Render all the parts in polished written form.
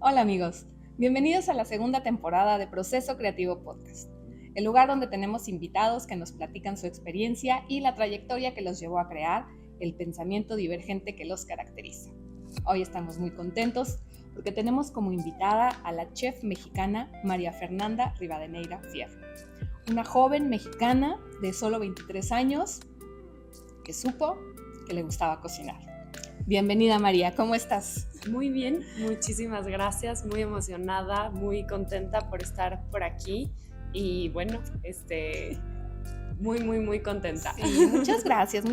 Hola amigos, bienvenidos a la segunda temporada de Proceso Creativo Podcast, el lugar donde tenemos invitados que nos platican su experiencia y la trayectoria que los llevó a crear el pensamiento divergente que los caracteriza. Hoy estamos muy contentos porque tenemos como invitada a la chef mexicana María Fernanda Rivadeneira Fierro, una joven mexicana de solo 23 años que supo que le gustaba cocinar. Bienvenida María, ¿cómo estás? Muy bien, muchísimas gracias, muy emocionada, muy contenta por estar por aquí y bueno, muy contenta. Sí, muchas gracias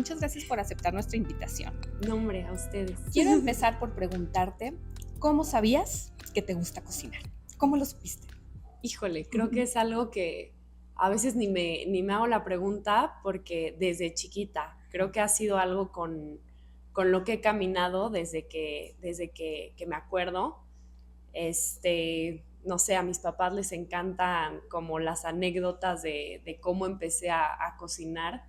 por aceptar nuestra invitación. No, hombre, a ustedes. Quiero empezar por preguntarte, ¿cómo sabías que te gusta cocinar? ¿Cómo lo supiste? Híjole, creo que es algo que a veces ni me hago la pregunta porque desde chiquita creo que ha sido algo con lo que he caminado desde que me acuerdo. No sé, a mis papás les encantan como las anécdotas de cómo empecé a cocinar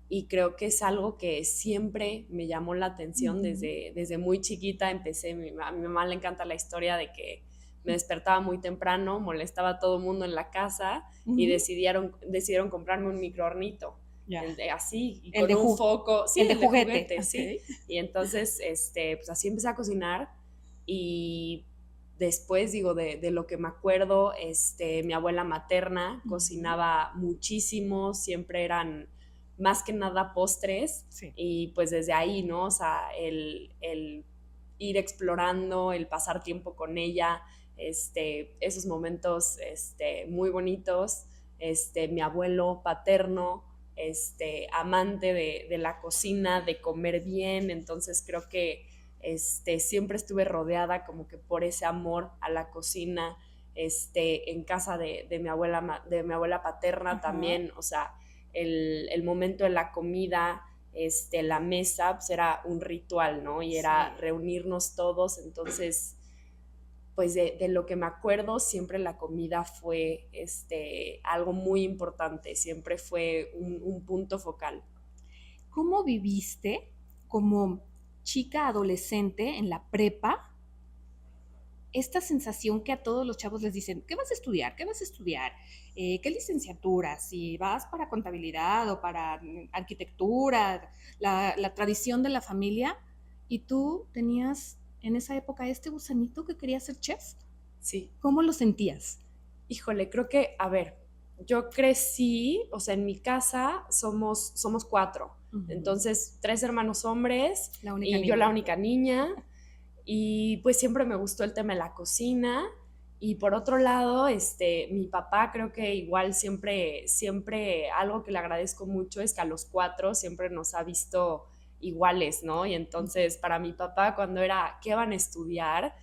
y creo que es algo que siempre me llamó la atención desde muy chiquita. A mi mamá le encanta la historia de que me despertaba muy temprano, molestaba a todo el mundo en la casa y decidieron comprarme un microhornito. Ya. Así, y El con de, un ju foco, sí, el de el de juguete. juguete, sí. Okay. Y entonces, pues así empecé a cocinar y después, digo, de lo que me acuerdo, mi abuela materna cocinaba muchísimo, siempre eran más que nada postres, Sí. y pues desde ahí, ¿no? O sea, el ir explorando, el pasar tiempo con ella, esos momentos muy bonitos, mi abuelo paterno, amante de la cocina, de comer bien. Entonces creo que siempre estuve rodeada como que por ese amor a la cocina, en casa de mi abuela paterna. Ajá. También, o sea, el momento de la comida, la mesa, pues era un ritual, ¿no? Y era sí, reunirnos todos. Entonces, pues de lo que me acuerdo, siempre la comida fue algo muy importante, siempre fue un punto focal. ¿Cómo viviste como chica adolescente en la prepa esta sensación que a todos los chavos les dicen, ¿qué vas a estudiar? ¿Qué vas a estudiar? ¿Qué licenciatura? Si vas para contabilidad o para arquitectura, la tradición de la familia, y tú tenías en esa época este gusanito que quería ser chef. Sí. ¿Cómo lo sentías? Híjole, creo que, a ver, yo crecí, o sea, en mi casa somos cuatro. Entonces, tres hermanos hombres La única y niña. yo la única niña. Y pues siempre me gustó el tema de la cocina. Y por otro lado, mi papá, creo que igual siempre algo que le agradezco mucho es que a los cuatro siempre nos ha visto iguales, ¿no? Y entonces para mi papá, cuando era, ¿qué van a estudiar?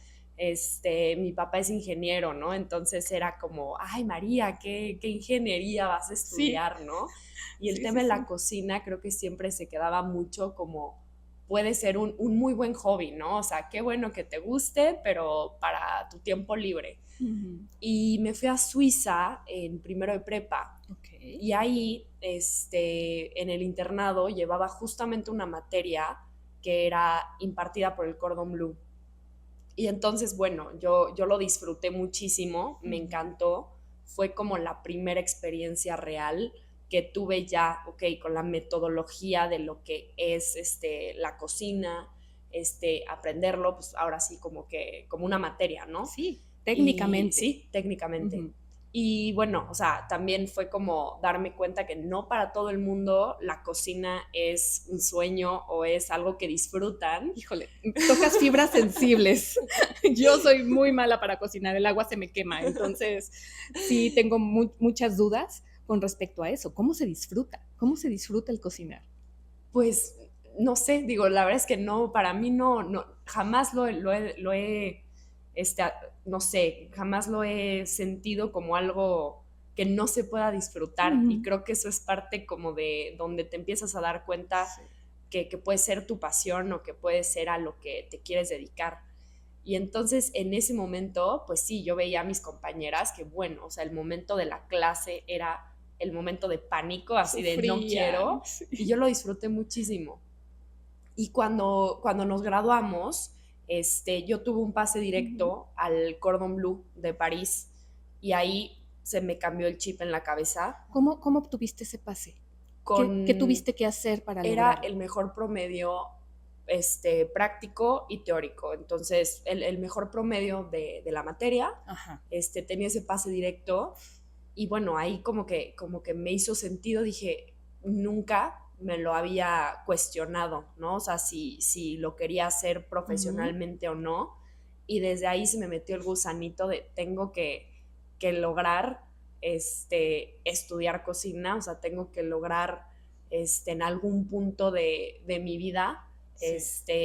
Mi papá es ingeniero, ¿no? Entonces era como, ay María, ¿qué ingeniería vas a estudiar? Sí. ¿No? Y el tema de la cocina creo que siempre se quedaba mucho como, puede ser un muy buen hobby, ¿no? O sea, qué bueno que te guste, pero para tu tiempo libre. Y me fui a Suiza en primero de prepa. Okay. Y ahí, en el internado, llevaba justamente una materia que era impartida por el Cordon Bleu. Y entonces, bueno, yo lo disfruté muchísimo, me encantó. Fue como la primera experiencia real que tuve ya, ok, con la metodología de lo que es la cocina, aprenderlo, pues ahora sí como una materia, ¿no? Sí, técnicamente. Sí, técnicamente. Y bueno, o sea, también fue como darme cuenta que no para todo el mundo la cocina es un sueño o es algo que disfrutan. Híjole, tocas fibras sensibles. Yo soy muy mala para cocinar, el agua se me quema, entonces sí tengo muchas dudas con respecto a eso. ¿Cómo se disfruta? ¿Cómo se disfruta el cocinar? Pues no sé, digo, la verdad es que no, para mí no jamás lo he este, no sé, jamás lo he sentido como algo que no se pueda disfrutar. Y creo que eso es parte como de donde te empiezas a dar cuenta que puede ser tu pasión o que puede ser a lo que te quieres dedicar. Y entonces en ese momento, pues sí, yo veía a mis compañeras que, bueno, o sea, el momento de la clase era el momento de pánico, así de no quiero, y yo lo disfruté muchísimo. Y cuando nos graduamos, yo tuve un pase directo al Cordon Bleu de París y ahí se me cambió el chip en la cabeza. ¿Cómo obtuviste ese pase? ¿Qué tuviste que hacer para Era lograrlo? el mejor promedio práctico y teórico. Entonces, el mejor promedio de la materia, Ajá. tenía ese pase directo y bueno, ahí como que me hizo sentido, dije, nunca me lo había cuestionado, ¿no? O sea, si lo quería hacer profesionalmente o no. Y desde ahí se me metió el gusanito de tengo que lograr estudiar cocina, o sea, tengo que lograr en algún punto de mi vida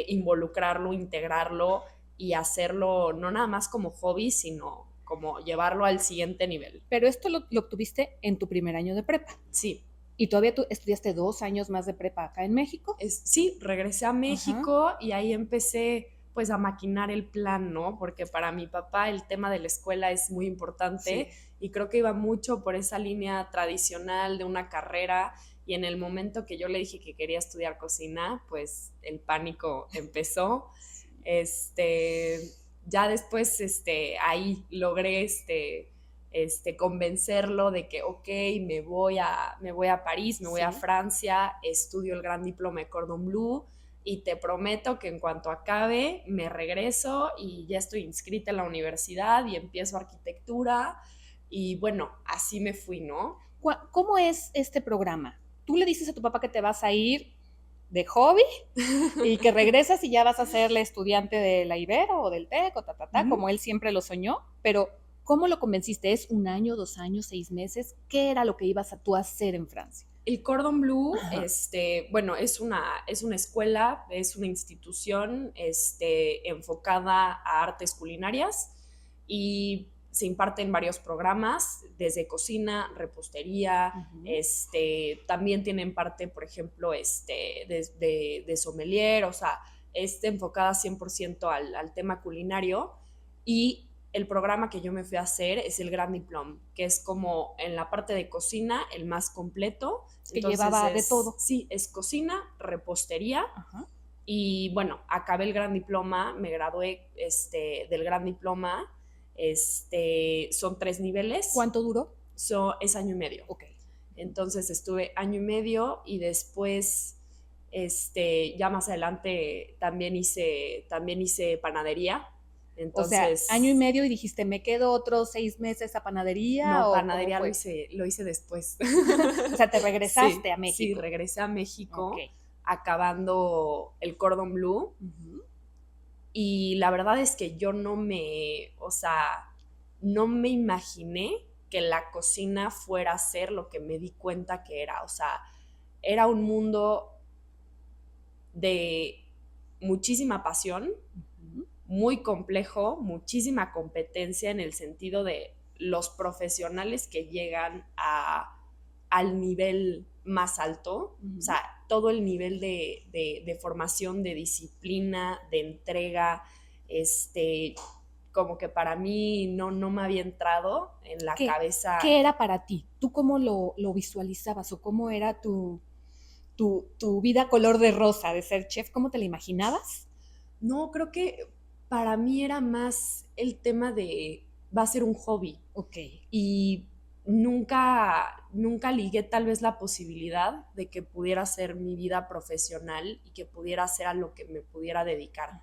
involucrarlo, integrarlo y hacerlo no nada más como hobby, sino como llevarlo al siguiente nivel. Pero esto lo obtuviste en tu primer año de prepa. Sí. ¿Y todavía tú estudiaste 2 años más de prepa acá en México? Sí, regresé a México. Ajá. Y ahí empecé pues a maquinar el plan, ¿no? Porque para mi papá el tema de la escuela es muy importante, sí, y creo que iba mucho por esa línea tradicional de una carrera, y en el momento que yo le dije que quería estudiar cocina, pues el pánico empezó. Ya después ahí logré convencerlo de que, ok, me voy a París, me voy a Francia, estudio el gran diploma de Cordon Bleu y te prometo que en cuanto acabe me regreso y ya estoy inscrita en la universidad y empiezo arquitectura y bueno, así me fui, ¿no? ¿Cómo es este programa? Tú le dices a tu papá que te vas a ir de hobby y que regresas y ya vas a ser la estudiante de la Ibero o del TEC o como él siempre lo soñó, pero ¿cómo lo convenciste? ¿Es 1 año, 2 años, 6 meses? ¿Qué era lo que ibas a tú a hacer en Francia? El Cordon Bleu, bueno, es una escuela, es una institución enfocada a artes culinarias y se imparten varios programas, desde cocina, repostería, también tienen parte, por ejemplo, de sommelier, o sea, enfocada 100% al tema culinario. Y el programa que yo me fui a hacer es el Grand Diplôme, que es como en la parte de cocina el más completo. Que llevaba de todo. Sí, es cocina, repostería. Ajá. Y bueno, acabé el Gran Diploma, me gradué del Gran Diploma. Son 3 niveles. ¿Cuánto duró? Es año y medio. Ok. Entonces estuve año y medio y después, ya más adelante también hice panadería. Entonces, o sea, año y medio y dijiste, ¿me quedo otros 6 meses a panadería? No, panadería lo hice después. O sea, te regresaste a México. Sí, regresé a México, acabando el Cordon Bleu. Y la verdad es que yo no me imaginé que la cocina fuera a ser lo que me di cuenta que era. O sea, era un mundo de muchísima pasión, muy complejo, muchísima competencia en el sentido de los profesionales que llegan al nivel más alto, o sea, todo el nivel de formación, de disciplina, de entrega, como que para mí no me había entrado en la cabeza. ¿Qué era para ti? ¿Tú cómo lo visualizabas o cómo era tu vida color de rosa de ser chef? ¿Cómo te la imaginabas? No, creo que para mí era más el tema de va a ser un hobby. Ok. Y nunca ligué tal vez la posibilidad de que pudiera ser mi vida profesional y que pudiera ser a lo que me pudiera dedicar.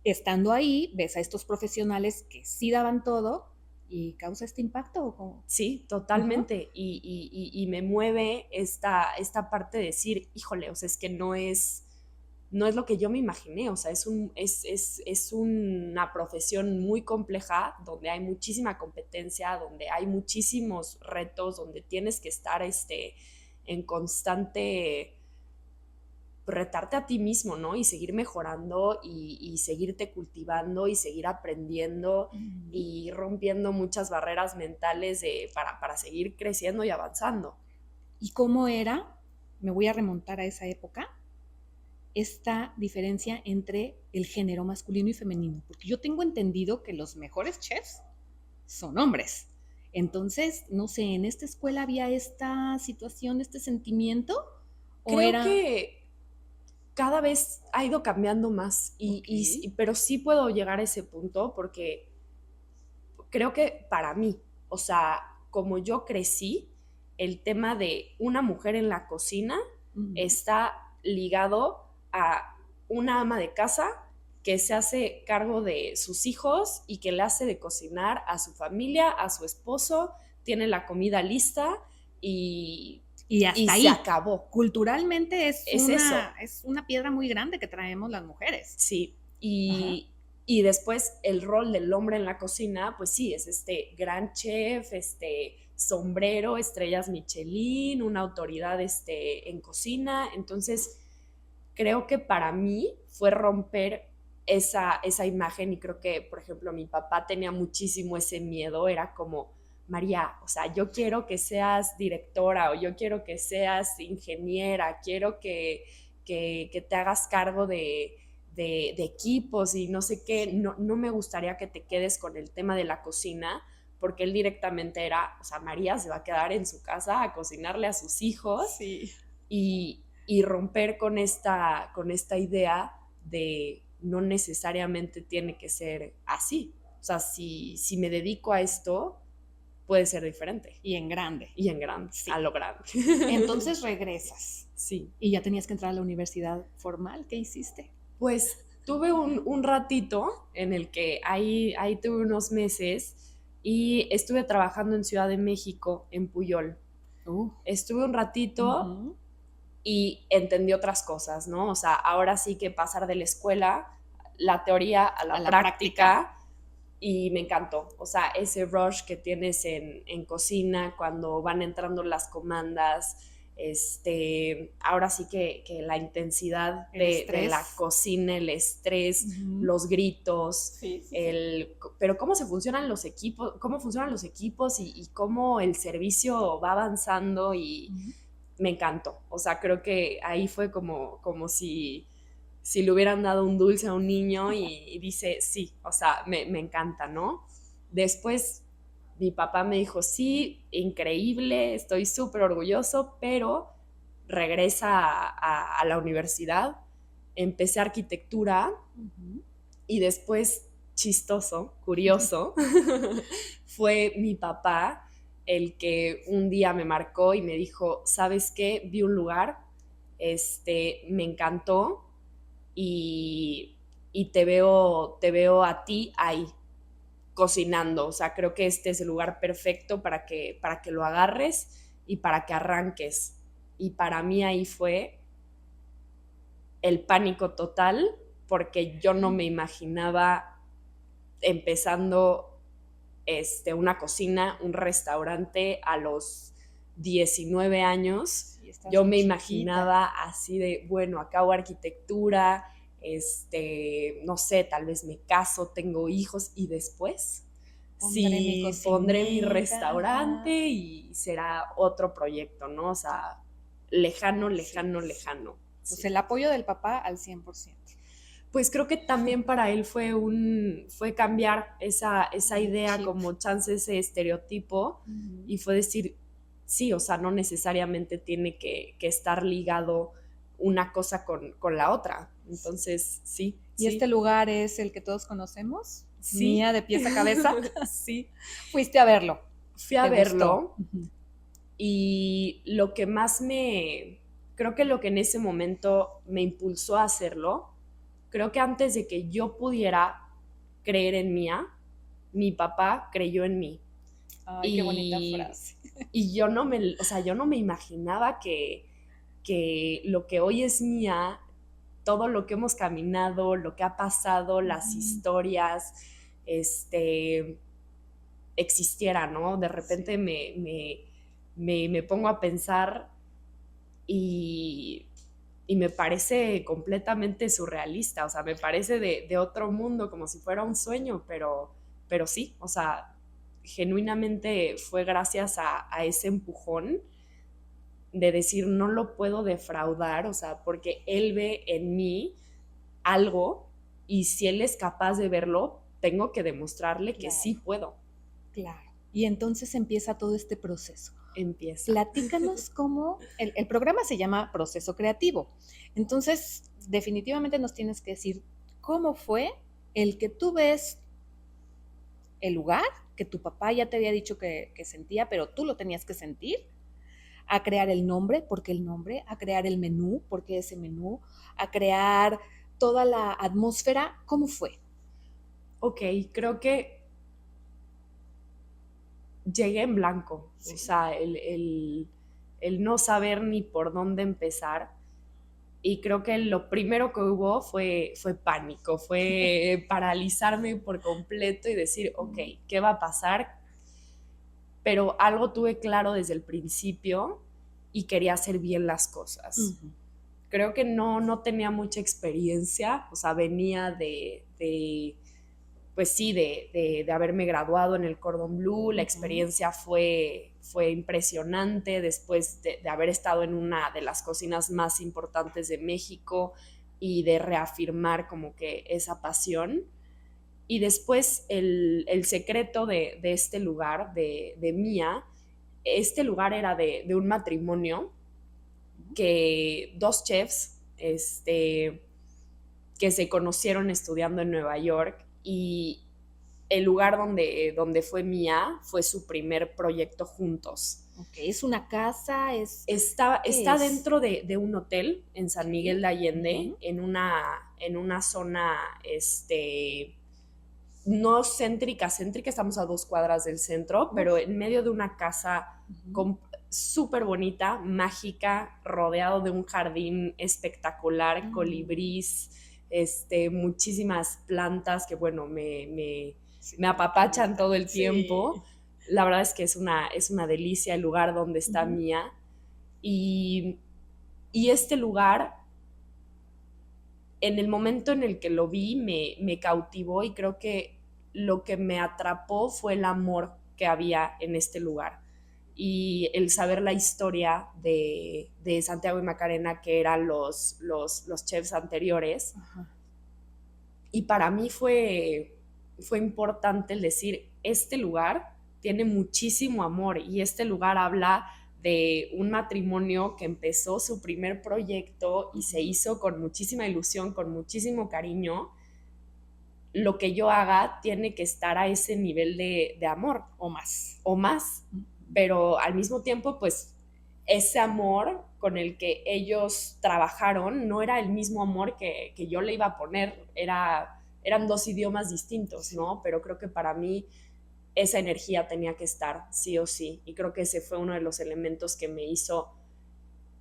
Estando ahí, ves a estos profesionales que sí daban todo y causa este impacto. ¿O cómo? Sí, totalmente. Y me mueve esta parte de decir, híjole, o sea, es que no es lo que yo me imaginé, o sea, es una profesión muy compleja, donde hay muchísima competencia, donde hay muchísimos retos, donde tienes que estar en constante retarte a ti mismo, ¿no? Y seguir mejorando y seguirte cultivando y seguir aprendiendo y rompiendo muchas barreras mentales para seguir creciendo y avanzando. ¿Y cómo era? Me voy a remontar a esa época. Esta diferencia entre el género masculino y femenino, porque yo tengo entendido que los mejores chefs son hombres. Entonces, no sé, ¿en esta escuela había esta situación, este sentimiento? Creo que cada vez ha ido cambiando más, pero sí puedo llegar a ese punto porque creo que para mí, o sea, como yo crecí, el tema de una mujer en la cocina está ligado a una ama de casa que se hace cargo de sus hijos y que le hace de cocinar a su familia, a su esposo, tiene la comida lista y, Y hasta y ahí. se acabó. Culturalmente Es eso. es una piedra muy grande que traemos las mujeres. Sí, y después el rol del hombre en la cocina, pues sí, es este gran chef, este sombrero, estrellas Michelin, una autoridad en cocina. Entonces, creo que para mí fue romper esa imagen y creo que, por ejemplo, mi papá tenía muchísimo ese miedo, era como, María, o sea, yo quiero que seas directora o yo quiero que seas ingeniera, quiero que te hagas cargo de equipos y no sé qué, no me gustaría que te quedes con el tema de la cocina, porque él directamente era, o sea, María se va a quedar en su casa a cocinarle a sus hijos Sí. y romper con esta idea de no necesariamente tiene que ser así. O sea, si me dedico a esto, puede ser diferente. Y en grande. Y en grande, sí. A lo grande. Entonces regresas. Sí. Y ya tenías que entrar a la universidad formal. ¿Qué hiciste? Pues tuve un ratito en el que ahí tuve unos meses y estuve trabajando en Ciudad de México, en Puyol. Estuve un ratito y entendí otras cosas, ¿no? O sea, ahora sí que pasar de la escuela, la teoría a la práctica. Y me encantó, o sea, ese rush que tienes en cocina cuando van entrando las comandas, ahora sí que la intensidad de la cocina, el estrés, los gritos, sí. Pero cómo funcionan los equipos y cómo el servicio va avanzando y me encantó, o sea, creo que ahí fue como si le hubieran dado un dulce a un niño y dice, sí, o sea, me encanta, ¿no? Después mi papá me dijo, sí, increíble, estoy súper orgulloso, pero regresa a la universidad. Empecé arquitectura y después, chistoso, curioso, fue mi papá el que un día me marcó y me dijo, ¿sabes qué? Vi un lugar, me encantó, y te veo a ti ahí cocinando, o sea, creo que este es el lugar perfecto para que lo agarres y para que arranques. Y para mí ahí fue el pánico total, porque yo no me imaginaba empezando una cocina, un restaurante a los 19 años. Yo me imaginaba así de, bueno, acabo arquitectura, no sé, tal vez me caso, tengo hijos y después pondré mi restaurante y será otro proyecto, ¿no? O sea, lejano. Pues el apoyo del papá al 100%. Pues creo que también para él fue cambiar esa idea, como chance, ese estereotipo, y fue decir, sí, o sea, no necesariamente tiene que estar ligado una cosa con la otra. Entonces, sí. ¿Y este lugar es el que todos conocemos? Sí. Mía de pies a cabeza. Sí. Fuiste a verlo. Fui a verlo. Y lo que más creo que lo que en ese momento me impulsó a hacerlo, creo que antes de que yo pudiera creer en Mía, mi papá creyó en mí. Ay, qué bonita frase. Y yo no me imaginaba que lo que hoy es Mía, todo lo que hemos caminado, lo que ha pasado, las historias, existiera, ¿no? De repente me pongo a pensar y me parece completamente surrealista, o sea, me parece de otro mundo, como si fuera un sueño, pero sí, o sea, genuinamente fue gracias a ese empujón de decir, no lo puedo defraudar, o sea, porque él ve en mí algo y si él es capaz de verlo, tengo que demostrarle que sí puedo. Claro. Y entonces empieza todo este proceso. Empieza. Platícanos cómo, el programa se llama Proceso Creativo. Entonces, definitivamente nos tienes que decir cómo fue el que tú ves el lugar que tu papá ya te había dicho que sentía, pero tú lo tenías que sentir, a crear el nombre, porque el nombre, a crear el menú, porque ese menú, a crear toda la atmósfera. ¿Cómo fue? Ok, creo que llegué en blanco, sí. O sea, el no saber ni por dónde empezar. Y creo que lo primero que hubo fue pánico, fue paralizarme por completo y decir, ok, ¿qué va a pasar? Pero algo tuve claro desde el principio y quería hacer bien las cosas. Creo que no tenía mucha experiencia, o sea, venía pues sí, de haberme graduado en el Cordon Bleu. La experiencia fue impresionante después de haber estado en una de las cocinas más importantes de México y de reafirmar como que esa pasión. Y después el secreto de este lugar, de Mía, este lugar era de un matrimonio que dos chefs, que se conocieron estudiando en Nueva York, y el lugar donde fue Mía fue su primer proyecto juntos. Okay. ¿Es una casa? Está dentro de un hotel en San Miguel de Allende, en una zona no céntrica, estamos a 2 cuadras del centro, pero en medio de una casa súper bonita, mágica, rodeado de un jardín espectacular, colibrís, muchísimas plantas que, bueno, me apapachan todo el tiempo. Sí. La verdad es que es una delicia el lugar donde está Mía. Y este lugar, en el momento en el que lo vi, me cautivó, y creo que lo que me atrapó fue el amor que había en este lugar y el saber la historia de Santiago y Macarena, que eran los chefs anteriores. Ajá. Y para mí fue importante el decir, este lugar tiene muchísimo amor, y este lugar habla de un matrimonio que empezó su primer proyecto y se hizo con muchísima ilusión, con muchísimo cariño. Lo que yo haga tiene que estar a ese nivel de amor. O más. Pero al mismo tiempo, pues, ese amor con el que ellos trabajaron no era el mismo amor que yo le iba a poner. Eran dos idiomas distintos, ¿no? Pero creo que para mí esa energía tenía que estar sí o sí. Y creo que ese fue uno de los elementos que me hizo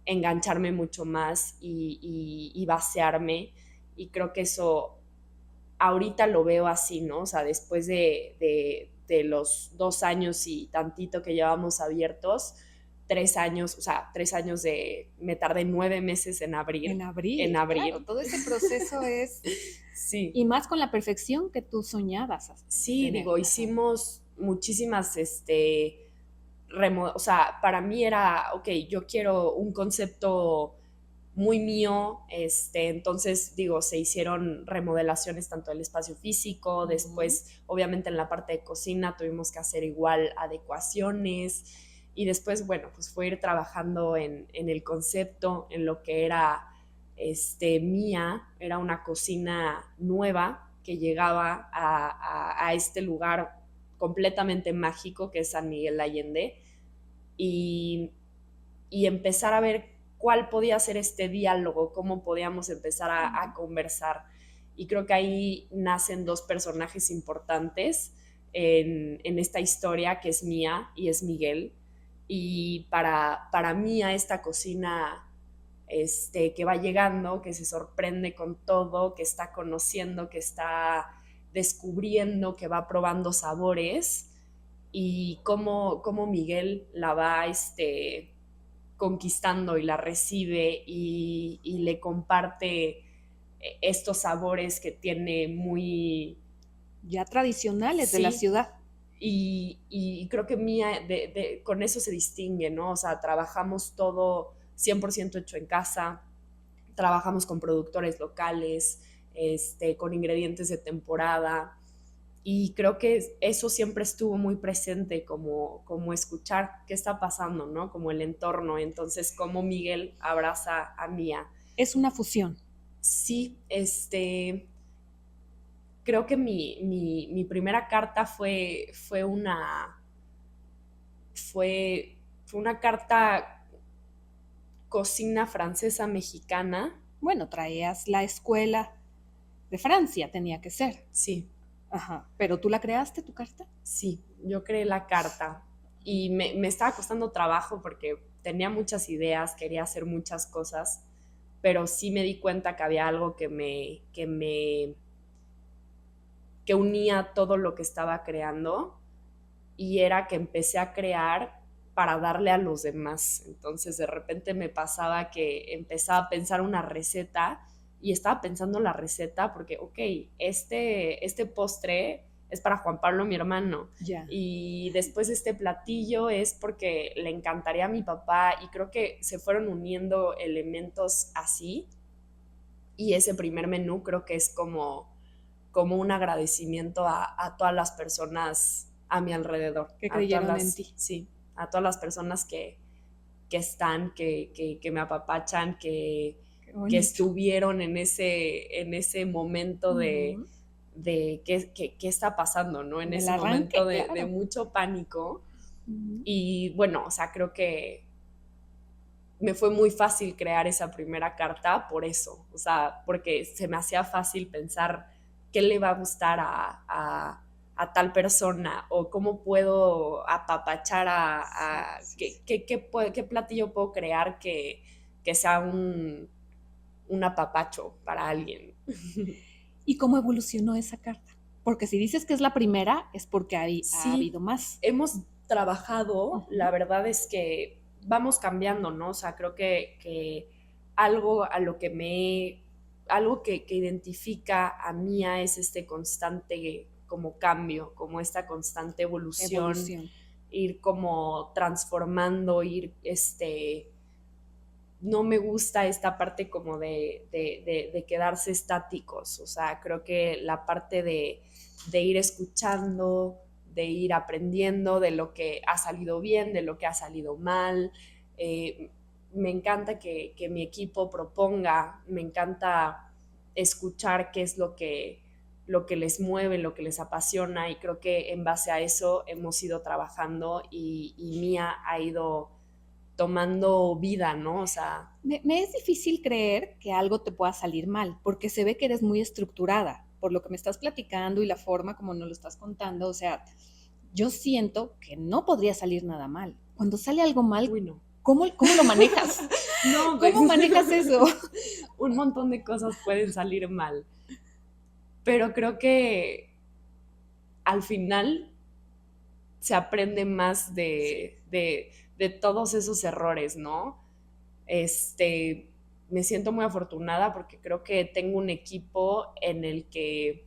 engancharme mucho más y vaciarme. Y creo que eso ahorita lo veo así, ¿no? O sea, después de los 2 años y tantito que llevamos abiertos, 3 años, o sea, 3 años me tardé 9 meses en abrir. En abrir. Claro, todo ese proceso es... Sí. Y más con la perfección que tú soñabas. Sí, digo, hicimos muchísimas, o sea, para mí era, ok, yo quiero un concepto muy mío, entonces, digo, se hicieron remodelaciones tanto del espacio físico, después, obviamente, en la parte de cocina tuvimos que hacer igual adecuaciones, y después, bueno, pues fue ir trabajando en el concepto, en lo que era Mía. Era una cocina nueva que llegaba a este lugar completamente mágico que es San Miguel de Allende, y empezar a ver cuál podía ser este diálogo, cómo podíamos empezar a conversar. Y creo que ahí nacen dos personajes importantes en esta historia, que es Mía y es Miguel. Y para Mía, esta cocina que va llegando, que se sorprende con todo, que está conociendo, que está descubriendo, que va probando sabores, y cómo Miguel la va conquistando y la recibe y le comparte estos sabores que tiene muy... ya tradicionales, sí, de la ciudad. Y creo que Mía con eso se distingue, ¿no? O sea, trabajamos todo 100% hecho en casa, trabajamos con productores locales, con ingredientes de temporada, y creo que eso siempre estuvo muy presente, como escuchar qué está pasando, ¿no? Como el entorno. Entonces, cómo Miguel abraza a Mía. Es una fusión. Sí, creo que mi primera carta fue una carta cocina francesa mexicana. Bueno, traías la escuela de Francia, tenía que ser. Sí, Ajá. ¿Pero tú la creaste, tu carta? sí, yo creé la carta y me estaba costando trabajo porque tenía muchas ideas, quería hacer muchas cosas, pero sí me di cuenta que había algo que unía todo lo que estaba creando, y era que empecé a crear para darle a los demás. Entonces de repente me pasaba que empezaba a pensar una receta y estaba pensando la receta porque, ok, este postre es para Juan Pablo, mi hermano. Ya. Y después este platillo es porque le encantaría a mi papá, y creo que se fueron uniendo elementos así. Y ese primer menú creo que es como un agradecimiento a todas las personas a mi alrededor. Que A todas creyeron en ti. sí, a todas las personas que están, que me apapachan, que estuvieron en ese momento Uh-huh. de qué está pasando, ¿no? En Del ese arranque, momento claro. de mucho pánico. Uh-huh. Y bueno, o sea, creo que me fue muy fácil crear esa primera carta por eso, o sea, porque se me hacía fácil pensar qué le va a gustar a tal persona, o cómo puedo apapachar qué platillo puedo crear que sea un apapacho para alguien. ¿Y cómo evolucionó esa carta? Porque si dices que es la primera, es porque ha Sí, habido más. hemos trabajado, Uh-huh. la verdad es que vamos cambiando, ¿no? O sea, creo que algo a lo algo que identifica a Mía es este constante como cambio, como esta constante evolución, ir como transformando, no me gusta esta parte como de quedarse estáticos, o sea, creo que la parte de ir escuchando, de ir aprendiendo de lo que ha salido bien, de lo que ha salido mal. Me encanta que mi equipo proponga, me encanta escuchar qué es lo que les mueve, lo que les apasiona, y creo que en base a eso hemos ido trabajando, y Mía ha ido tomando vida, ¿no? O sea... Me es difícil creer que algo te pueda salir mal, porque se ve que eres muy estructurada, por lo que me estás platicando y la forma como nos lo estás contando. O sea, yo siento que no podría salir nada mal. Cuando sale algo mal, uy, no. ¿Cómo lo manejas? No, pues, ¿Cómo manejas eso? Un montón de cosas pueden salir mal, pero creo que al final se aprende más de todos esos errores, ¿no? Me siento muy afortunada porque creo que tengo un equipo en el que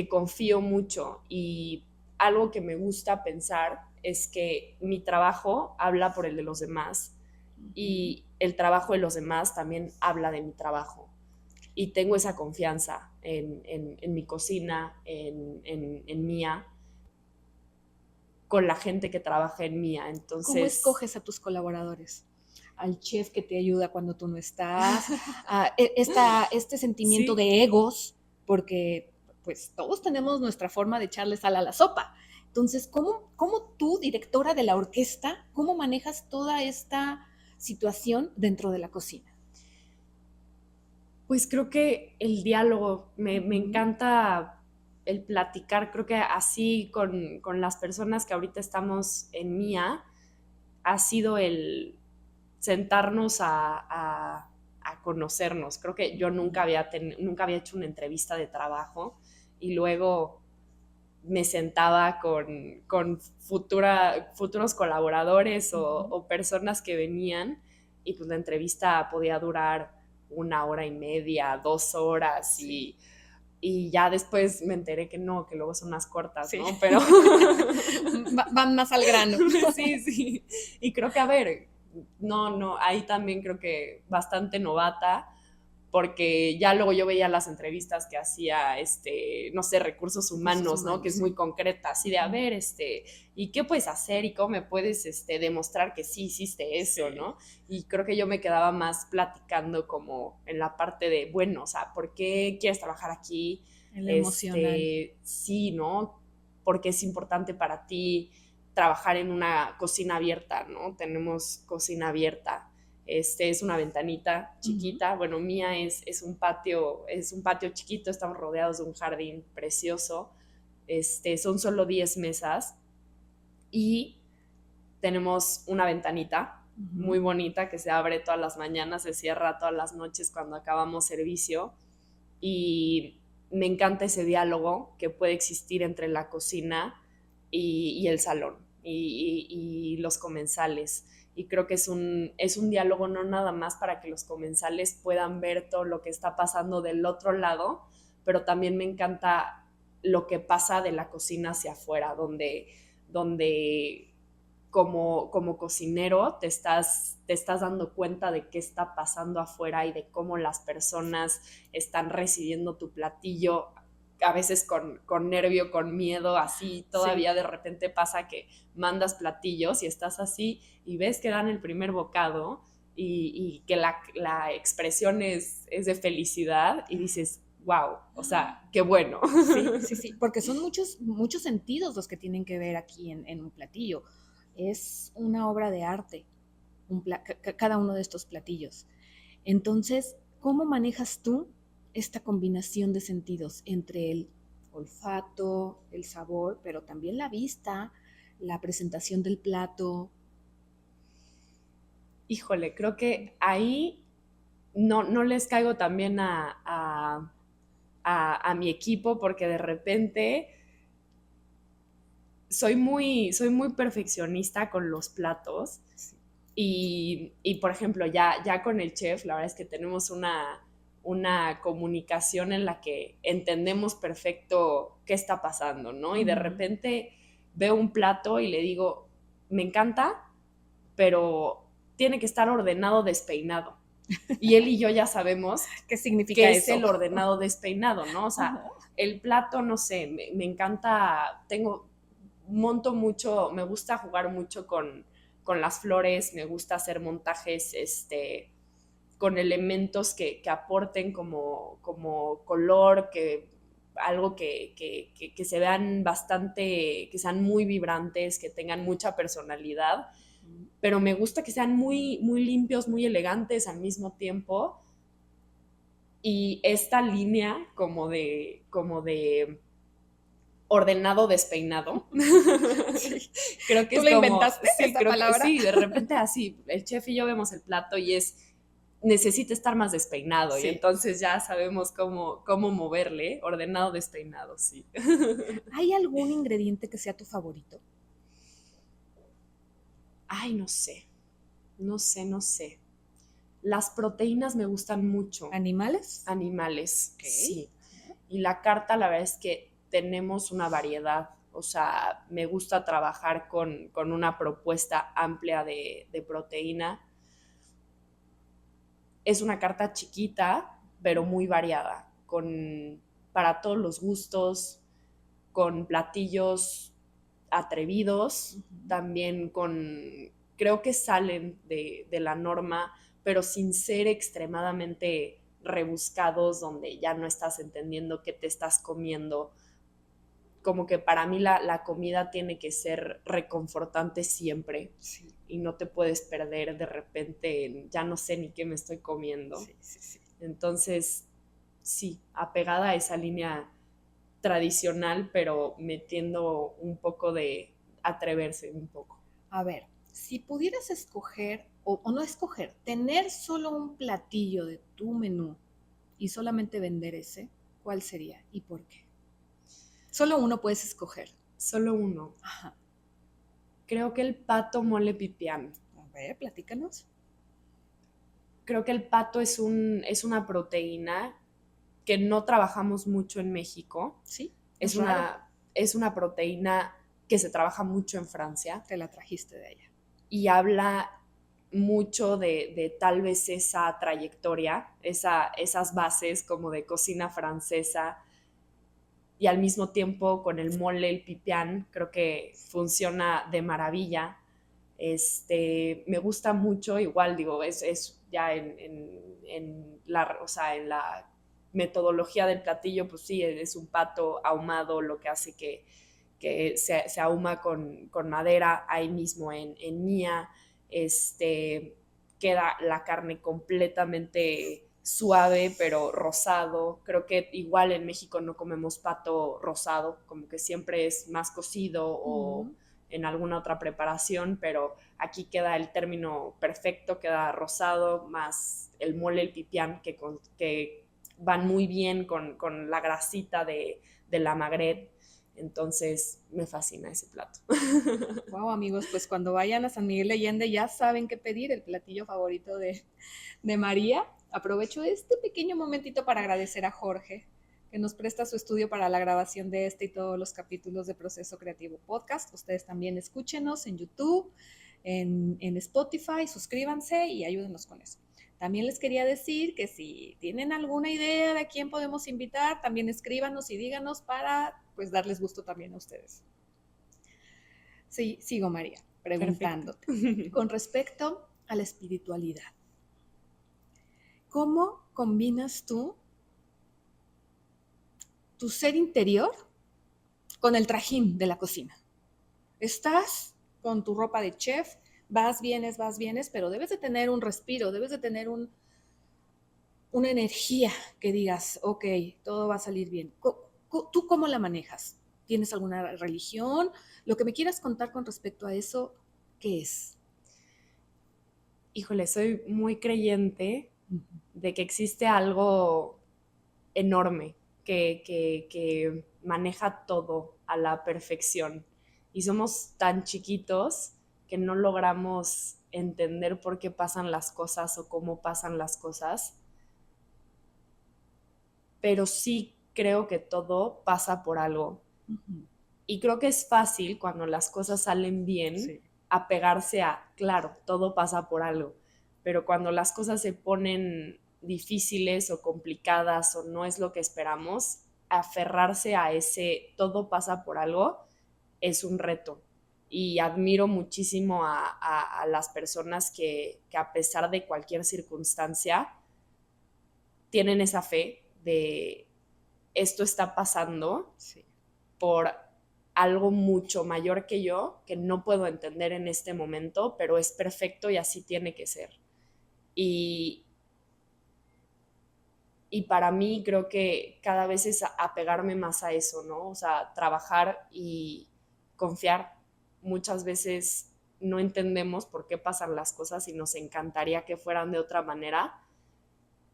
confío mucho, y algo que me gusta pensar es que mi trabajo habla por el de los demás, y el trabajo de los demás también habla de mi trabajo. Y tengo esa confianza en mi cocina, en Mía, con la gente que trabaja en Mía. Entonces, ¿cómo escoges a tus colaboradores? Al chef que te ayuda cuando tú no estás, a este sentimiento sí, de egos, porque pues todos tenemos nuestra forma de echarle sal a la sopa. Entonces, ¿cómo tú, directora de la orquesta, cómo manejas toda esta situación dentro de la cocina? pues creo que el diálogo, me encanta el platicar. Creo que así con las personas que ahorita estamos en Mía, ha sido el sentarnos a conocernos. Creo que yo nunca había hecho una entrevista de trabajo, y luego me sentaba con futuros colaboradores o personas que venían, y pues la entrevista podía durar 1 hora y media, 2 horas, y ya después me enteré que no, que luego son más cortas, Sí. ¿no? Pero van más al grano. Sí, sí. Y creo que, a ver, no, ahí también creo que bastante novata, porque ya luego yo veía las entrevistas que hacía, no sé, recursos humanos, ¿no? Que es muy concreta, así de, a ver, ¿y qué puedes hacer? ¿Y cómo me puedes demostrar que sí hiciste eso, ¿no? Y creo que yo me quedaba más platicando como en la parte de, bueno, o sea, ¿por qué quieres trabajar aquí? El emocional. Sí, ¿no? Porque es importante para ti trabajar en una cocina abierta, ¿no? Tenemos cocina abierta. Es una ventanita chiquita, bueno, mía es un patio chiquito, estamos rodeados de un jardín precioso, son solo 10 mesas y tenemos una ventanita muy bonita que se abre todas las mañanas, se cierra todas las noches cuando acabamos servicio y me encanta ese diálogo que puede existir entre la cocina y el salón y los comensales. Y creo que es un diálogo no nada más para que los comensales puedan ver todo lo que está pasando del otro lado, pero también me encanta lo que pasa de la cocina hacia afuera, donde como cocinero te estás dando cuenta de qué está pasando afuera y de cómo las personas están recibiendo tu platillo, a veces con nervio, con miedo, así todavía de repente pasa que mandas platillos y estás así y ves que dan el primer bocado y que la expresión es de felicidad y dices, wow, o sea, qué bueno. Sí, porque son muchos sentidos los que tienen que ver aquí en un platillo. Es una obra de arte, cada uno de estos platillos. Entonces, ¿cómo manejas tú esta combinación de sentidos entre el olfato, el sabor, pero también la vista, la presentación del plato? Híjole, creo que ahí no les caigo también a mi equipo porque de repente soy muy perfeccionista con los platos y por ejemplo, ya con el chef, la verdad es que tenemos una comunicación en la que entendemos perfecto qué está pasando, ¿no? Y de repente veo un plato y le digo, me encanta, pero tiene que estar ordenado despeinado. Y él y yo ya sabemos ¿Qué significa qué es eso? el ordenado despeinado, ¿no? O sea, el plato, no sé, me encanta, monto mucho, me gusta jugar mucho con las flores, me gusta hacer montajes, con elementos que aporten como color, algo que se vean bastante, que sean muy vibrantes, que tengan mucha personalidad, pero me gusta que sean muy, muy limpios, muy elegantes al mismo tiempo. Y esta línea como de ordenado despeinado. Sí. Creo que ¿Tú es la como, inventaste sí, esa creo que palabra? sí, de repente así, el chef y yo vemos el plato y necesita estar más despeinado y entonces ya sabemos cómo moverle, ordenado, despeinado, sí. ¿Hay algún ingrediente que sea tu favorito? Ay, no sé. Las proteínas me gustan mucho. ¿Animales? Animales, Ok. sí. Y la carta, la verdad es que tenemos una variedad. O sea, me gusta trabajar con una propuesta amplia de proteína. Es una carta chiquita, pero muy variada, para todos los gustos, con platillos atrevidos, también creo que salen de la norma, pero sin ser extremadamente rebuscados, donde ya no estás entendiendo qué te estás comiendo. Como que para mí la comida tiene que ser reconfortante siempre y no te puedes perder de repente ya no sé ni qué me estoy comiendo. Sí. Entonces, sí, apegada a esa línea tradicional, pero metiendo un poco de atreverse un poco. A ver, si pudieras escoger, o no escoger, tener solo un platillo de tu menú y solamente vender ese, ¿cuál sería y por qué? Solo uno puedes escoger. Solo uno. Ajá. Creo que el pato mole pipián. A ver, platícanos. Creo que el pato es una proteína que no trabajamos mucho en México. Sí, Es raro. es una proteína que se trabaja mucho en Francia Te la trajiste de allá. y habla mucho de tal vez esa trayectoria, esas bases como de cocina francesa, y al mismo tiempo con el mole, el pipián, creo que funciona de maravilla. Me gusta mucho, igual digo, es ya o sea, en la metodología del platillo, pues sí, es un pato ahumado, lo que hace que se ahuma con madera ahí mismo en Mía. Queda la carne completamente suave, pero rosado. Creo que igual en México no comemos pato rosado, como que siempre es más cocido o en alguna otra preparación, pero aquí queda el término perfecto, queda rosado, más el mole, el pipián, que van muy bien con la grasita de la magret. Entonces me fascina ese plato. Wow, amigos, pues cuando vayan a San Miguel de Allende ya saben qué pedir, el platillo favorito de María. Aprovecho este pequeño momentito para agradecer a Jorge, que nos presta su estudio para la grabación de este y todos los capítulos de Proceso Creativo Podcast. Ustedes también escúchenos en YouTube, en Spotify, suscríbanse y ayúdenos con eso. También les quería decir que si tienen alguna idea de a quién podemos invitar, también escríbanos y díganos para pues darles gusto también a ustedes. Sí, sigo María, preguntándote. Perfecto. Con respecto a la espiritualidad, ¿cómo combinas tú tu ser interior con el trajín de la cocina? Estás con tu ropa de chef, vas, vienes, pero debes de tener un respiro, debes de tener una energía que digas, ok, todo va a salir bien. ¿Tú cómo la manejas? ¿Tienes alguna religión? Lo que me quieras contar con respecto a eso, ¿qué es? Híjole, soy muy creyente de que existe algo enorme que maneja todo a la perfección. Y somos tan chiquitos que no logramos entender por qué pasan las cosas o cómo pasan las cosas. Pero sí creo que todo pasa por algo. Y creo que es fácil cuando las cosas salen bien, sí, apegarse a, claro, todo pasa por algo. Pero cuando las cosas se ponen difíciles o complicadas o no es lo que esperamos, aferrarse a ese todo pasa por algo es un reto. Y admiro muchísimo a las personas que a pesar de cualquier circunstancia tienen esa fe de esto está pasando, sí, por algo mucho mayor que yo, que no puedo entender en este momento, pero es perfecto y así tiene que ser. Y para mí creo que cada vez es apegarme más a eso, ¿no? O sea, trabajar y confiar. Muchas veces no entendemos por qué pasan las cosas y nos encantaría que fueran de otra manera,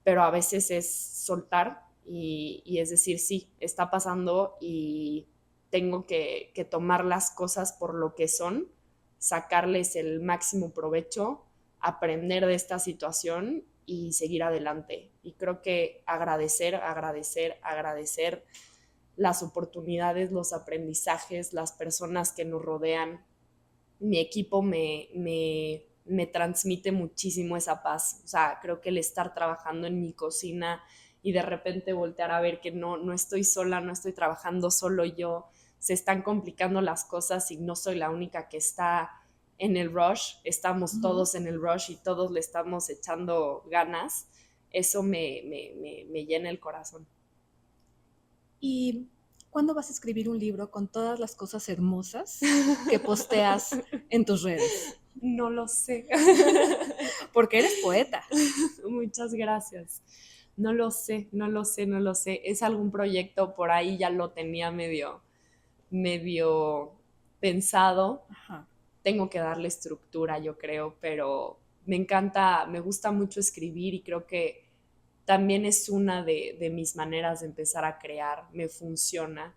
pero a veces es soltar y es decir, sí, está pasando y tengo que tomar las cosas por lo que son, sacarles el máximo provecho, aprender de esta situación y seguir adelante. Y creo que agradecer las oportunidades, los aprendizajes, las personas que nos rodean. Mi equipo me transmite muchísimo esa paz. O sea, creo que el estar trabajando en mi cocina y de repente voltear a ver que no estoy sola, no estoy trabajando solo yo, se están complicando las cosas y no soy la única que está en el rush, estamos todos en el rush y todos le estamos echando ganas, eso me llena el corazón. ¿Y cuándo vas a escribir un libro con todas las cosas hermosas que posteas en tus redes? No lo sé. Porque eres poeta. Muchas gracias. No lo sé. Es algún proyecto por ahí, ya lo tenía medio pensado. Ajá. Tengo que darle estructura, yo creo, pero me encanta, me gusta mucho escribir y creo que también es una de mis maneras de empezar a crear. Me funciona,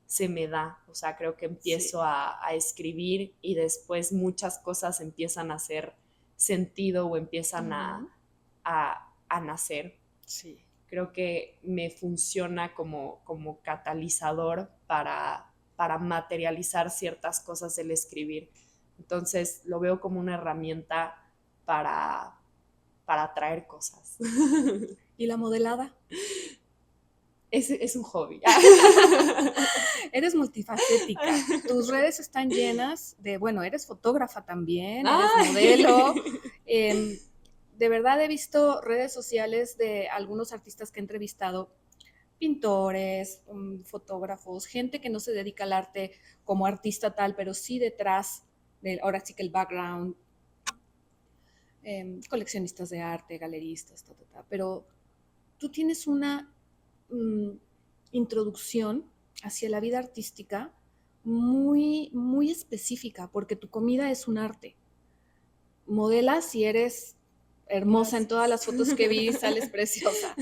se me da. O sea, creo que empiezo sí. a escribir y después muchas cosas empiezan a hacer sentido o empiezan a nacer. Sí. Creo que me funciona como catalizador para materializar ciertas cosas el escribir. Entonces lo veo como una herramienta para traer cosas. ¿Y la modelada? Es un hobby. Eres multifacética. Tus redes están llenas de, bueno, eres fotógrafa también, eres Ay. modelo. De verdad he visto redes sociales de algunos artistas que he entrevistado, pintores, fotógrafos, gente que no se dedica al arte como artista tal, pero sí detrás, ahora sí que el background, coleccionistas de arte, galeristas, pero tú tienes una introducción hacia la vida artística muy, muy específica, porque tu comida es un arte. Modelas y eres hermosa en todas las fotos que vi, sales preciosa.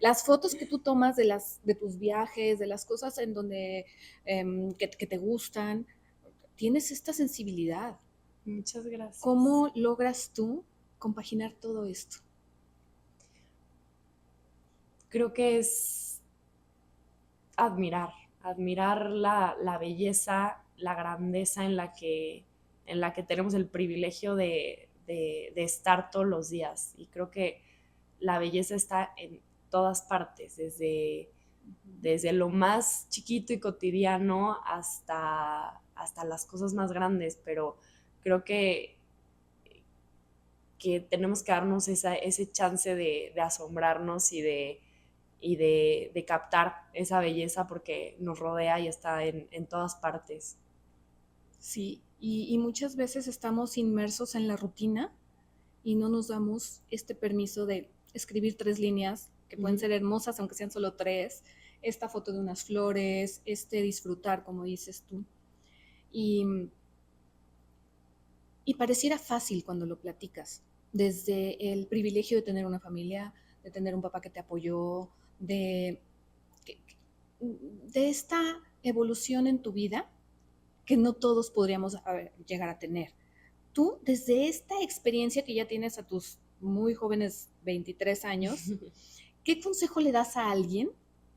Las fotos que tú tomas de tus viajes, de las cosas en donde que te gustan, tienes esta sensibilidad. Muchas gracias. ¿Cómo logras tú compaginar todo esto? Creo que es admirar la belleza, la grandeza en la que tenemos el privilegio de estar todos los días. Y creo que la belleza está en todas partes, desde lo más chiquito y cotidiano hasta las cosas más grandes, pero creo que tenemos que darnos ese chance de asombrarnos y de captar esa belleza porque nos rodea y está en todas partes. Sí, y muchas veces estamos inmersos en la rutina y no nos damos este permiso de escribir 3 líneas, que pueden ser hermosas, aunque sean solo 3, esta foto de unas flores, disfrutar, como dices tú. Y pareciera fácil cuando lo platicas, desde el privilegio de tener una familia, de tener un papá que te apoyó, de esta evolución en tu vida que no todos podríamos llegar a tener. Tú, desde esta experiencia que ya tienes a tus muy jóvenes 23 años, ¿qué consejo le das a alguien,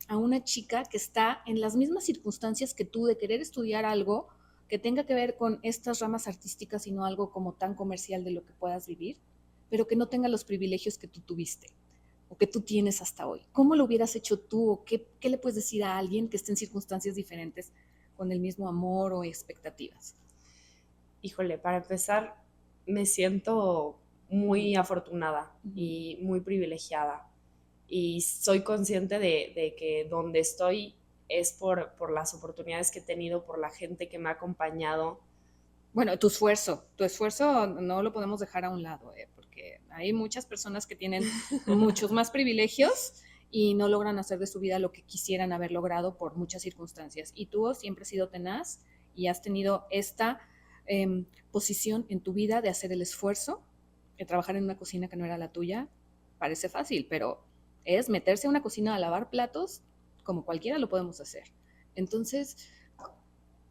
a una chica que está en las mismas circunstancias que tú de querer estudiar algo que tenga que ver con estas ramas artísticas y no algo como tan comercial de lo que puedas vivir, pero que no tenga los privilegios que tú tuviste o que tú tienes hasta hoy? ¿Cómo lo hubieras hecho tú o qué le puedes decir a alguien que esté en circunstancias diferentes con el mismo amor o expectativas? Híjole, para empezar, me siento muy afortunada y muy privilegiada. Y soy consciente de que donde estoy es por las oportunidades que he tenido, por la gente que me ha acompañado. Bueno, tu esfuerzo no lo podemos dejar a un lado, porque hay muchas personas que tienen muchos más privilegios y no logran hacer de su vida lo que quisieran haber logrado por muchas circunstancias. Y tú siempre has sido tenaz y has tenido esta posición en tu vida de hacer el esfuerzo, de trabajar en una cocina que no era la tuya. Parece fácil, pero es meterse a una cocina a lavar platos como cualquiera lo podemos hacer. Entonces,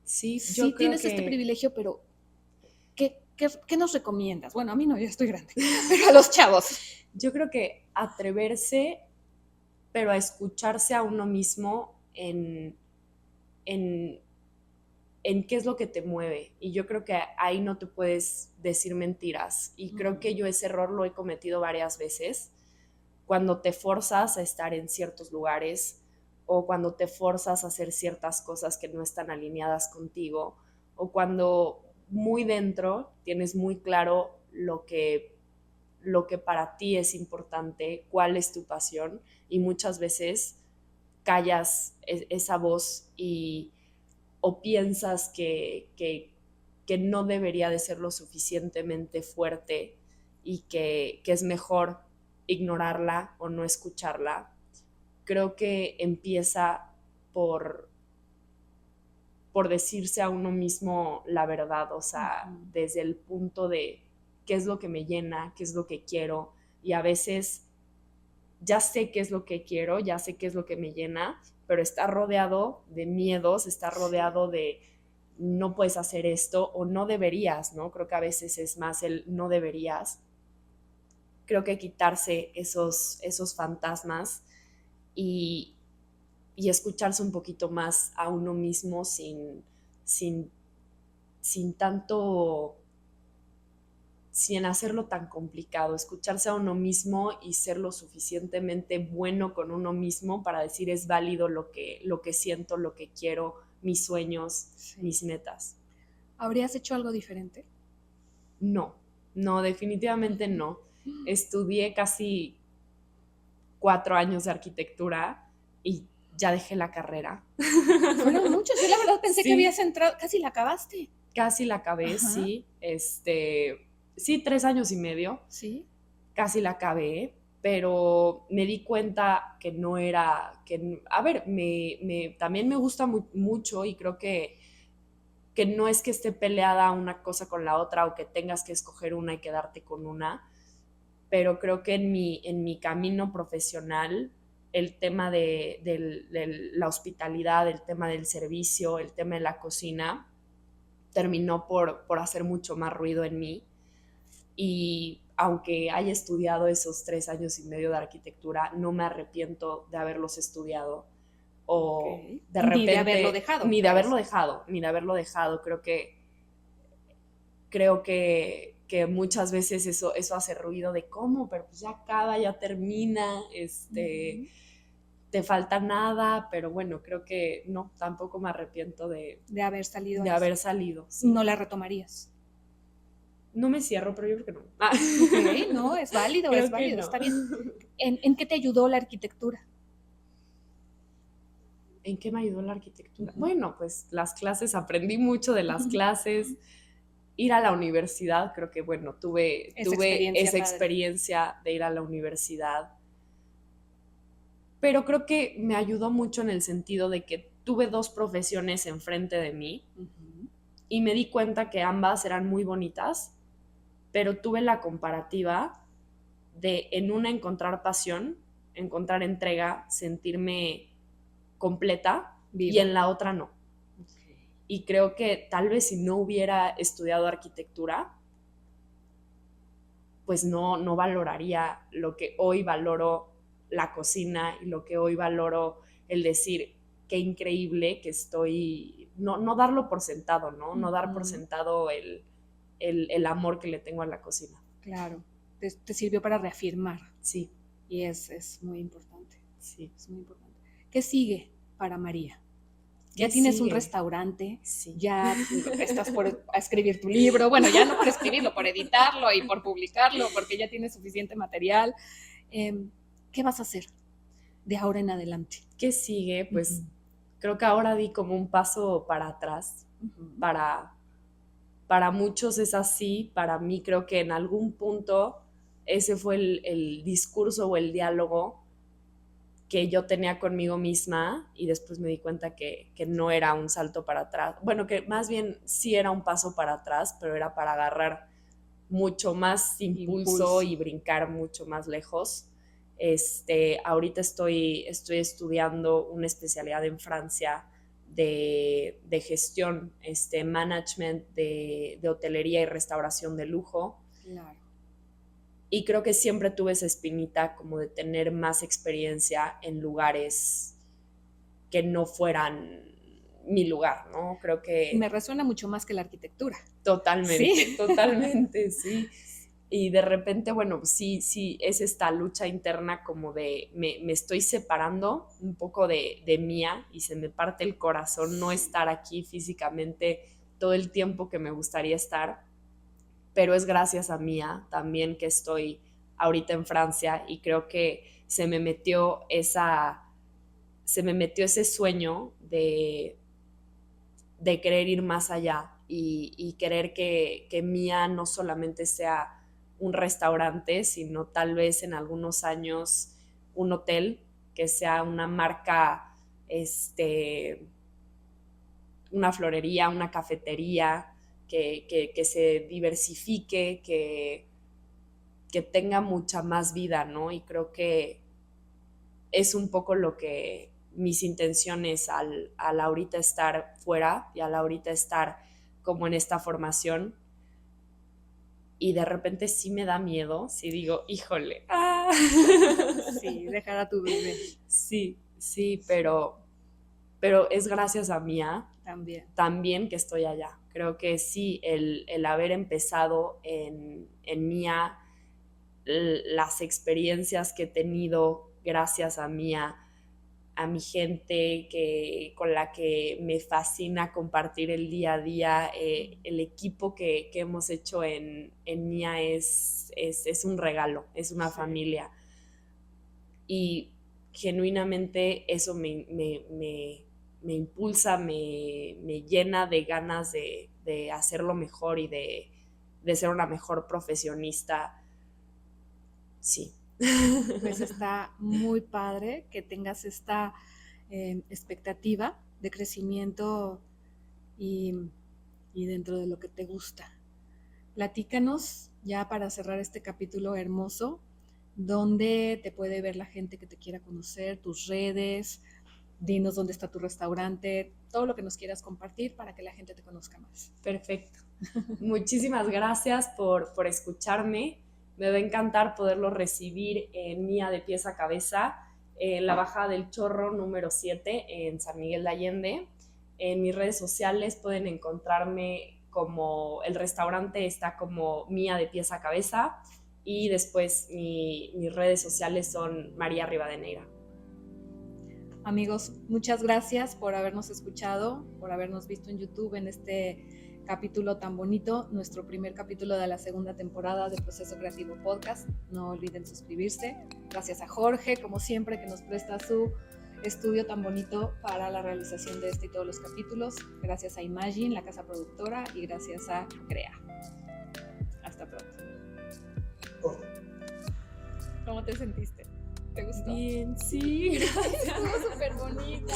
sí tienes este privilegio, pero ¿qué nos recomiendas? Bueno, a mí no, ya estoy grande, pero a los chavos. Yo creo que atreverse, pero a escucharse a uno mismo en qué es lo que te mueve. Y yo creo que ahí no te puedes decir mentiras. Y creo que yo ese error lo he cometido varias veces. Cuando te forzas a estar en ciertos lugares o cuando te forzas a hacer ciertas cosas que no están alineadas contigo o cuando muy dentro tienes muy claro lo que para ti es importante, cuál es tu pasión, y muchas veces callas esa voz o piensas que no debería de ser lo suficientemente fuerte y que es mejor ignorarla o no escucharla. Creo que empieza por decirse a uno mismo la verdad, o sea, desde el punto de qué es lo que me llena, qué es lo que quiero, y a veces ya sé qué es lo que quiero, ya sé qué es lo que me llena, pero está rodeado de miedos, está rodeado de no puedes hacer esto o no deberías, ¿no? Creo que a veces es más el no deberías. Creo que quitarse esos fantasmas y escucharse un poquito más a uno mismo sin tanto sin hacerlo tan complicado, escucharse a uno mismo y ser lo suficientemente bueno con uno mismo para decir es válido lo que siento, lo que quiero, mis sueños, Sí. mis metas. ¿Habrías hecho algo diferente? No, definitivamente no. Estudié casi 4 años de arquitectura y ya dejé la carrera. Fueron muchos. Yo la verdad pensé que Sí. habías entrado, casi la acabaste. Casi la acabé, Ajá. sí. Sí, 3 años y medio. Sí. Casi la acabé, pero me di cuenta que no era, a ver, también me gusta mucho y creo que no es que esté peleada una cosa con la otra o que tengas que escoger una y quedarte con una, pero creo que en mi camino profesional el tema de la hospitalidad, el tema del servicio, el tema de la cocina, terminó por hacer mucho más ruido en mí. Y aunque haya estudiado esos 3 años y medio de arquitectura, no me arrepiento de haberlos estudiado o de repente... Ni de haberlo dejado. Ni de haberlo dejado. Creo que muchas veces eso hace ruido de cómo, pero pues ya acaba, ya termina, te falta nada, pero bueno, creo que no, tampoco me arrepiento de haber salido. Sí. ¿No la retomarías? No me cierro, pero yo creo que no. Ok, no, es válido, Creo es válido, no. está bien. ¿En qué te ayudó la arquitectura? ¿En qué me ayudó la arquitectura? Bueno, pues las clases, aprendí mucho de las clases. Ir a la universidad, creo que, bueno, tuve esa experiencia de ir a la universidad. Pero creo que me ayudó mucho en el sentido de que tuve 2 profesiones enfrente de mí y me di cuenta que ambas eran muy bonitas, pero tuve la comparativa de en una encontrar pasión, encontrar entrega, sentirme completa, viva, y en la otra no. Okay. Y creo que tal vez si no hubiera estudiado arquitectura, pues no valoraría lo que hoy valoro, la cocina, y lo que hoy valoro el decir qué increíble que estoy, no darlo por sentado, no dar por sentado el amor que le tengo a la cocina. Claro, te sirvió para reafirmar. Sí. Y es muy importante. Sí. Es muy importante. ¿Qué sigue para María? Ya tienes un restaurante, sí. Ya estás por escribir tu libro, bueno, ya no por escribirlo, por editarlo y por publicarlo, porque ya tienes suficiente material. ¿Qué vas a hacer de ahora en adelante? ¿Qué sigue? Pues creo que ahora di como un paso para atrás. Para muchos es así, para mí creo que en algún punto ese fue el discurso o el diálogo que yo tenía conmigo misma y después me di cuenta que no era un salto para atrás. Bueno, que más bien sí era un paso para atrás, pero era para agarrar mucho más impulso y brincar mucho más lejos. Ahorita estoy estudiando una especialidad en Francia de gestión, management de hotelería y restauración de lujo. Claro. Y creo que siempre tuve esa espinita como de tener más experiencia en lugares que no fueran mi lugar, ¿no? Creo que... Me resuena mucho más que la arquitectura. Totalmente, ¿sí? Totalmente, sí. Y de repente, bueno, sí, es esta lucha interna como de me estoy separando un poco de mía y se me parte el corazón no estar aquí físicamente todo el tiempo que me gustaría estar. Pero es gracias a Mía también que estoy ahorita en Francia y creo que se me metió ese sueño de querer ir más allá y querer que Mía no solamente sea un restaurante, sino tal vez en algunos años un hotel, que sea una marca, una florería, una cafetería, que se diversifique, que tenga mucha más vida, ¿no? Y creo que es un poco lo que mis intenciones al ahorita estar fuera y al ahorita estar como en esta formación. Y de repente sí me da miedo, sí digo, híjole. ¡Ah! Sí, dejar a tu bebé. Sí, pero es gracias a Mía también que estoy allá. Creo que sí, el haber empezado en Mía, las experiencias que he tenido gracias a Mía, a mi gente con la que me fascina compartir el día a día, el equipo que hemos hecho en Mía es un regalo, es una familia. Y genuinamente eso me impulsa, me llena de ganas de hacerlo mejor y de ser una mejor profesionista. Sí. Pues está muy padre que tengas esta expectativa de crecimiento y dentro de lo que te gusta. Platícanos, ya para cerrar este capítulo hermoso, dónde te puede ver la gente que te quiera conocer, tus redes, dinos dónde está tu restaurante, todo lo que nos quieras compartir para que la gente te conozca más. Perfecto. Muchísimas gracias por escucharme. Me va a encantar poderlo recibir en Mía de Pies a Cabeza, en la Bajada del Chorro número 7 en San Miguel de Allende. En mis redes sociales pueden encontrarme como, el restaurante está como Mía de Pies a Cabeza, y después mis redes sociales son María Rivadeneira. Amigos, muchas gracias por habernos escuchado, por habernos visto en YouTube en este capítulo tan bonito, nuestro primer capítulo de la segunda temporada de Proceso Creativo Podcast. No olviden suscribirse. Gracias a Jorge, como siempre, que nos presta su estudio tan bonito para la realización de este y todos los capítulos. Gracias a Imagine, la casa productora, y gracias a Crea. Hasta pronto. ¿Cómo te sentiste? ¿Te gustó? Bien, sí, gracias. Estuvo súper bonita.